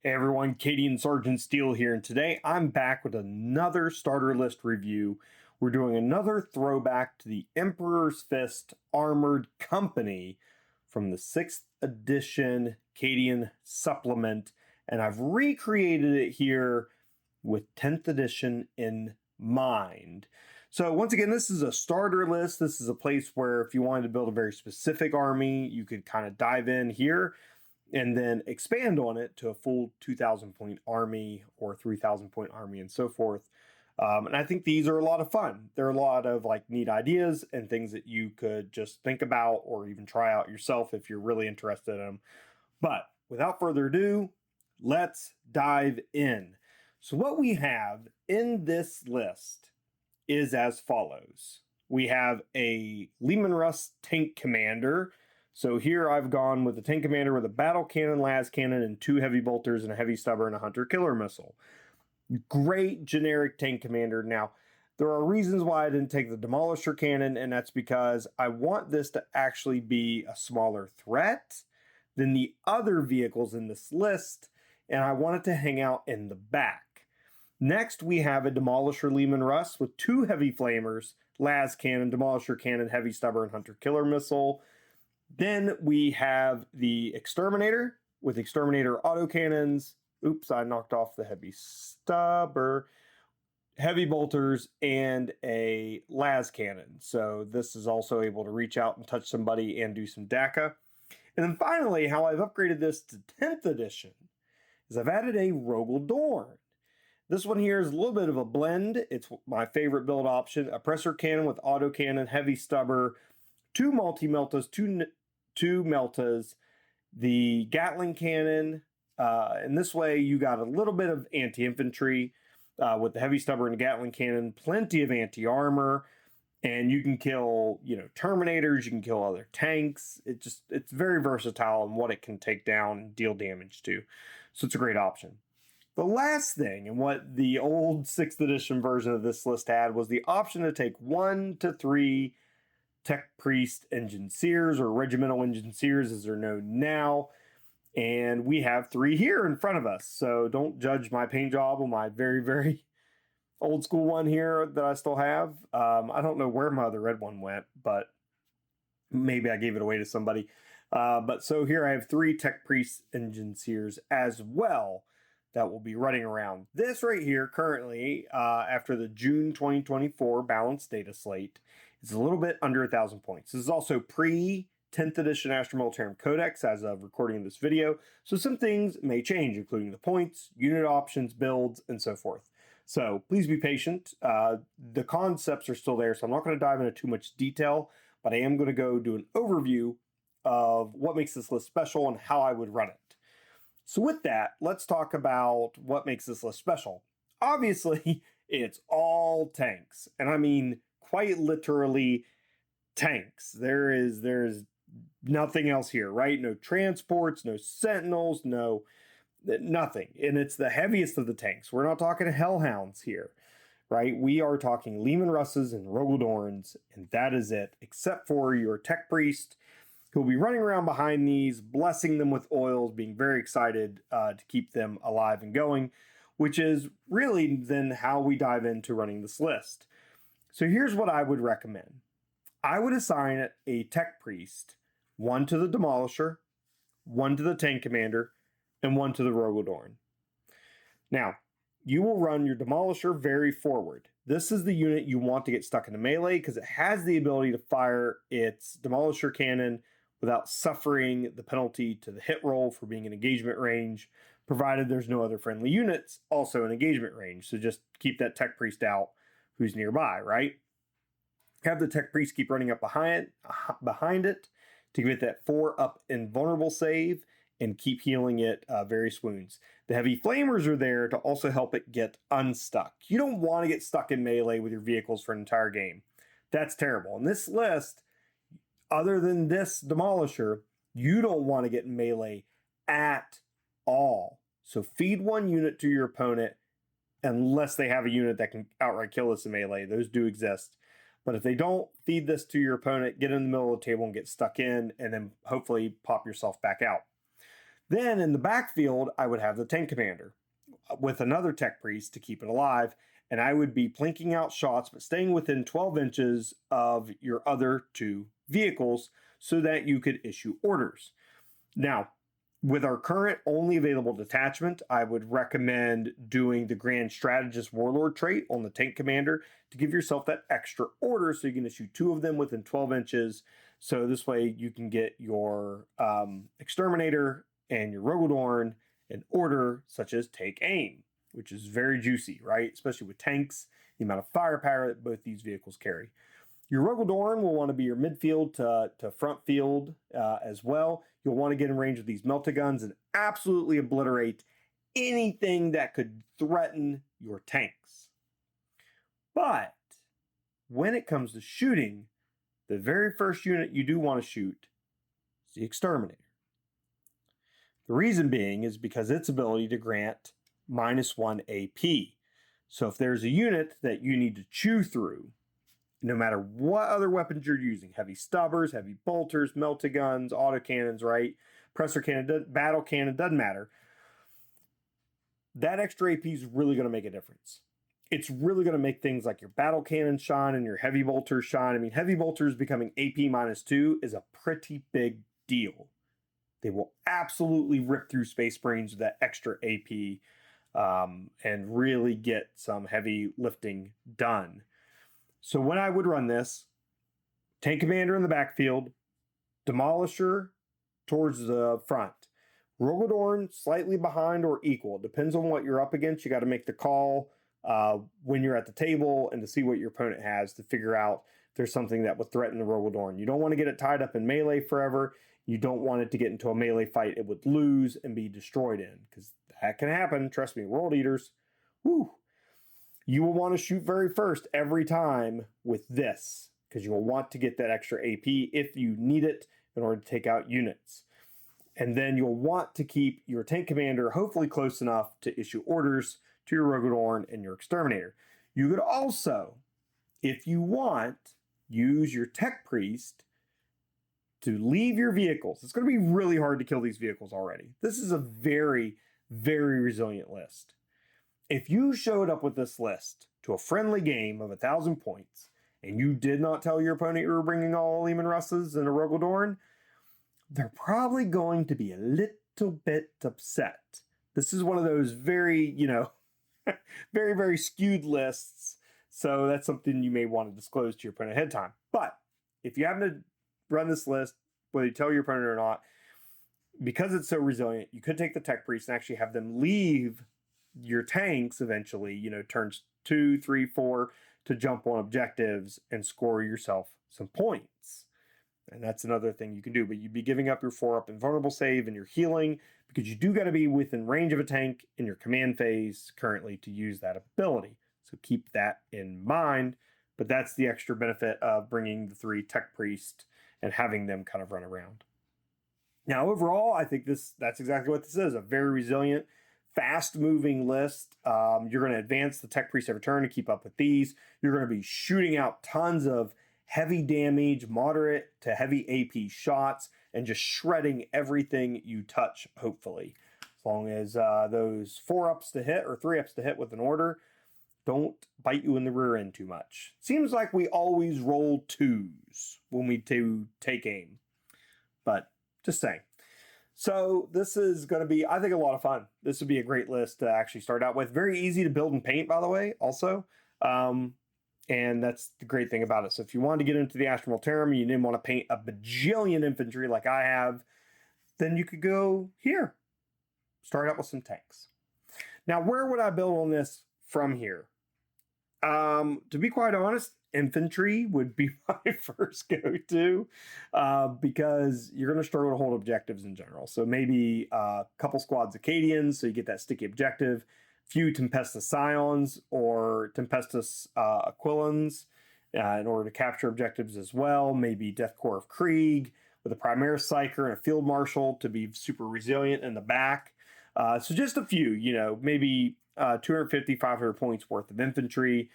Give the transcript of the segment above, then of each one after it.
Hey everyone, Katie and Sergeant Steele here, and today I'm back with another starter list review. We're doing another throwback to the Emperor's Fist Armored Company from the 6th edition Cadian supplement, and I've recreated it here with 10th edition in mind. So once again, this is a starter list. This is a place where if you wanted to build a very specific army, you could kind of dive in here and then expand on it to a full 2,000 point army or 3,000 point army and so forth. And I think these are a lot of fun. There are a lot of like neat ideas and things that you could just think about or even try out yourself if you're really interested in them. But without further ado, let's dive in. So what we have in this list is as follows. We have a Leman Russ tank commander. So here I've gone with a tank commander with a battle cannon, las cannon, and 2 heavy bolters and a heavy stubber and a hunter killer missile. Great generic tank commander. Now, there are reasons why I didn't take the demolisher cannon, and that's because I want this to actually be a smaller threat than the other vehicles in this list, and I want it to hang out in the back. Next, we have a demolisher Leman Russ with 2 heavy flamers, las cannon, demolisher cannon, heavy stubber, and hunter killer missile. Then we have the Exterminator with Exterminator autocannons. Oops, I knocked off the heavy stubber. Heavy bolters and a las cannon. So this is also able to reach out and touch somebody and do some DACA. And then finally, how I've upgraded this to 10th edition is I've added a Rogel Dorn. This one here is a little bit of a blend. It's my favorite build option. A presser cannon with autocannon, heavy stubber, 2 multi-meltas, 2 meltas, the Gatling cannon, and this way you got a little bit of anti-infantry with the heavy stubber and the Gatling cannon, plenty of anti-armor, and you can kill, Terminators, you can kill other tanks. It's very versatile in what it can take down and deal damage to. So it's a great option. The last thing, and what the old 6th edition version of this list had, was the option to take 1 to 3 Tech Priest Engineers, or Regimental Engineers as they're known now. And we have 3 here in front of us. So don't judge my paint job on my very, very old school one here that I still have. I don't know where my other red one went, but maybe I gave it away to somebody. But so here I have 3 Tech Priest Engineers as well that will be running around. This right here currently, after the June 2024 balanced data slate, is a little bit under 1,000 points. This is also pre-10th edition Astra Militarum Codex as of recording this video, so some things may change, including the points, unit options, builds, and so forth. So please be patient. The concepts are still there, so I'm not going to dive into too much detail, but I am going to go do an overview of what makes this list special and how I would run it. So with that, let's talk about what makes this list special. Obviously, it's all tanks, and I mean quite literally tanks. There's nothing else here, right? No transports, no sentinels, nothing. And it's the heaviest of the tanks. We're not talking hellhounds here, right? We are talking Leman Russes and Rogel Dorns, and that is it, except for your Tech Priest, who will be running around behind these, blessing them with oils, being very excited to keep them alive and going, which is really then how we dive into running this list. So here's what I would recommend. I would assign a Tech Priest, 1 to the Demolisher, 1 to the Tank Commander, and 1 to the Rogel Dorn. Now, you will run your Demolisher very forward. This is the unit you want to get stuck into melee because it has the ability to fire its Demolisher cannon without suffering the penalty to the hit roll for being in engagement range, provided there's no other friendly units also in engagement range. So just keep that Tech Priest out who's nearby, right? Have the Tech Priest keep running up behind it to get that 4 up invulnerable save and keep healing it various wounds. The heavy flamers are there to also help it get unstuck. You don't want to get stuck in melee with your vehicles for an entire game. That's terrible. In this list, other than this Demolisher, you don't want to get in melee at all. So feed 1 unit to your opponent unless they have a unit that can outright kill this in melee. Those do exist. But if they don't, feed this to your opponent, get in the middle of the table and get stuck in, and then hopefully pop yourself back out. Then in the backfield, I would have the tank commander with another tech priest to keep it alive, and I would be plinking out shots, but staying within 12 inches of your other two vehicles so that you could issue orders. Now, with our current only available detachment, I would recommend doing the Grand Strategist Warlord trait on the tank commander to give yourself that extra order so you can issue two of them within 12 inches. So this way you can get your Exterminator and your Rogaldorn in order, such as take aim, which is very juicy, right? Especially with tanks, the amount of firepower that both these vehicles carry. Your Rogaldorn will want to be your midfield to front field as well. You'll want to get in range of these melta-guns and absolutely obliterate anything that could threaten your tanks. But when it comes to shooting, the very first unit you do want to shoot is the Exterminator. The reason being is because its ability to grant -1 AP. So if there's a unit that you need to chew through, no matter what other weapons you're using, heavy stubbers, heavy bolters, melta-guns, autocannons, right? Pressor cannon, battle cannon, doesn't matter. That extra AP is really going to make a difference. It's really going to make things like your battle cannon shine and your heavy bolters shine. I mean, heavy bolters becoming AP -2 is a pretty big deal. They will absolutely rip through Space Marines with that extra AP and really get some heavy lifting done. So when I would run this, tank commander in the backfield, demolisher towards the front, Rogaldorn slightly behind or equal. It depends on what you're up against. You got to make the call when you're at the table and to see what your opponent has to figure out if there's something that would threaten the Rogaldorn. You don't want to get it tied up in melee forever. You don't want it to get into a melee fight it would lose and be destroyed in, because that can happen. Trust me, World Eaters. Woo. You will want to shoot very first every time with this, because you will want to get that extra AP if you need it in order to take out units. And then you'll want to keep your tank commander hopefully close enough to issue orders to your Rogaldorn and your Exterminator. You could also, if you want, use your tech priest to leave your vehicles. It's going to be really hard to kill these vehicles already. This is a very, very resilient list. If you showed up with this list to a friendly game of 1,000 points and you did not tell your opponent you were bringing all Leman Russes and a Rogaldorn, they're probably going to be a little bit upset. This is one of those very, very, very skewed lists. So that's something you may want to disclose to your opponent ahead of time. But if you happen to run this list, whether you tell your opponent or not, because it's so resilient, you could take the tech priest and actually have them leave your tanks eventually, turns 2, 3, 4 to jump on objectives and score yourself some points. And that's another thing you can do, but you'd be giving up your 4-up invulnerable save and your healing, because you do got to be within range of a tank in your command phase currently to use that ability. So keep that in mind, but that's the extra benefit of bringing the 3 tech priest and having them kind of run around. Now, overall, I think that's exactly what this is, a very resilient, fast-moving list. You're going to advance the tech priest every turn to keep up with these. You're going to be shooting out tons of heavy damage, moderate to heavy AP shots, and just shredding everything you touch, hopefully. As long as those 4-ups to hit or 3-ups to hit with an order don't bite you in the rear end too much. Seems like we always roll 2s when we do take aim, but just saying. So this is going to be, I think, a lot of fun. This would be a great list to actually start out with. Very easy to build and paint, by the way, also. And that's the great thing about it. So if you wanted to get into the Astra Militarum and you didn't want to paint a bajillion infantry like I have, then you could go here. Start out with some tanks. Now, where would I build on this from here? To be quite honest, infantry would be my first go-to because you're going to struggle to hold objectives in general. So maybe a couple squads Acadians, so you get that sticky objective. Few Tempestus Scions or Tempestus Aquilans in order to capture objectives as well. Maybe Death Corps of Krieg with a Primaris Psyker and a Field Marshal to be super resilient in the back. So just a few, maybe 250, 500 points worth of infantry,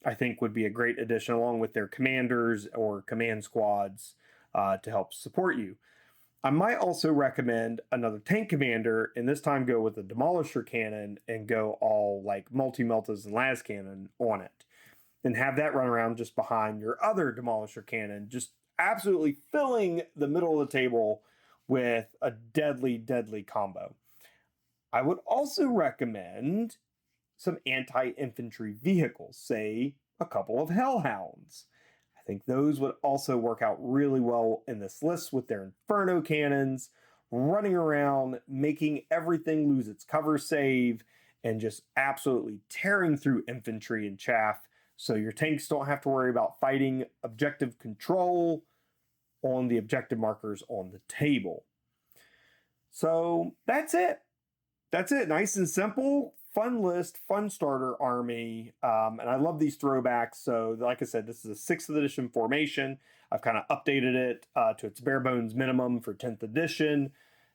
I think would be a great addition along with their commanders or command squads to help support you. I might also recommend another tank commander, and this time go with a demolisher cannon and go all like multi-meltas and las cannon on it, and have that run around just behind your other demolisher cannon, just absolutely filling the middle of the table with a deadly, deadly combo. I would also recommend some anti-infantry vehicles, say a couple of hellhounds. I think those would also work out really well in this list with their inferno cannons running around, making everything lose its cover save, and just absolutely tearing through infantry and chaff. So your tanks don't have to worry about fighting objective control on the objective markers on the table. So that's it. That's it. Nice and simple. Fun list, fun starter army. And I love these throwbacks. So, like I said, this is a 6th edition formation. I've kind of updated it to its bare bones minimum for 10th edition.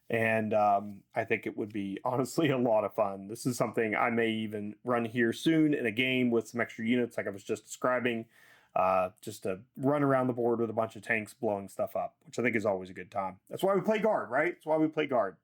And I think it would be honestly a lot of fun. This is something I may even run here soon in a game with some extra units, like I was just describing, just to run around the board with a bunch of tanks blowing stuff up, which I think is always a good time. That's why we play guard, right? That's why we play guard.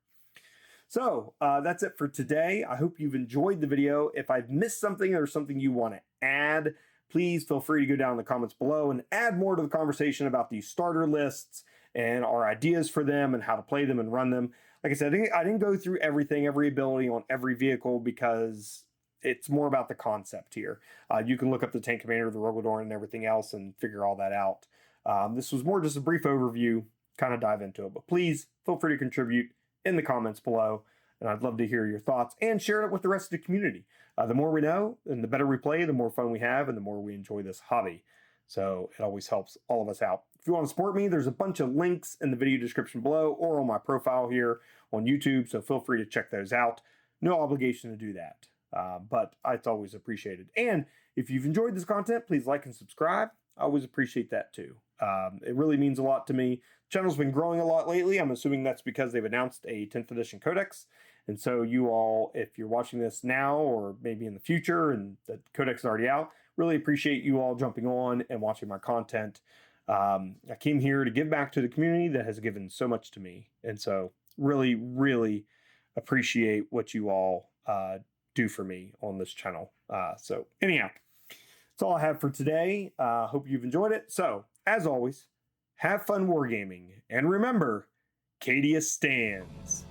So that's it for today. I hope you've enjoyed the video. If I've missed something or something you want to add, please feel free to go down in the comments below and add more to the conversation about these starter lists and our ideas for them and how to play them and run them. Like I said, I didn't go through everything, every ability on every vehicle because it's more about the concept here. You can look up the tank commander, the Rogodorn, and everything else and figure all that out. This was more just a brief overview, kind of dive into it. But please feel free to contribute in the comments below, and I'd love to hear your thoughts and share it with the rest of the community. The more we know and the better we play, the more fun we have and the more we enjoy this hobby. So it always helps all of us out. If you want to support me, there's a bunch of links in the video description below or on my profile here on YouTube, so feel free to check those out. No obligation to do that, but it's always appreciated. And if you've enjoyed this content, please like and subscribe. I always appreciate that too. It really means a lot to me. The channel's been growing a lot lately. I'm assuming that's because they've announced a 10th edition codex. And so you all, if you're watching this now or maybe in the future and the codex is already out, really appreciate you all jumping on and watching my content. I came here to give back to the community that has given so much to me. And so really, really appreciate what you all do for me on this channel. So anyhow, that's all I have for today. Hope you've enjoyed it. So as always, have fun wargaming. And remember, Cadia stands.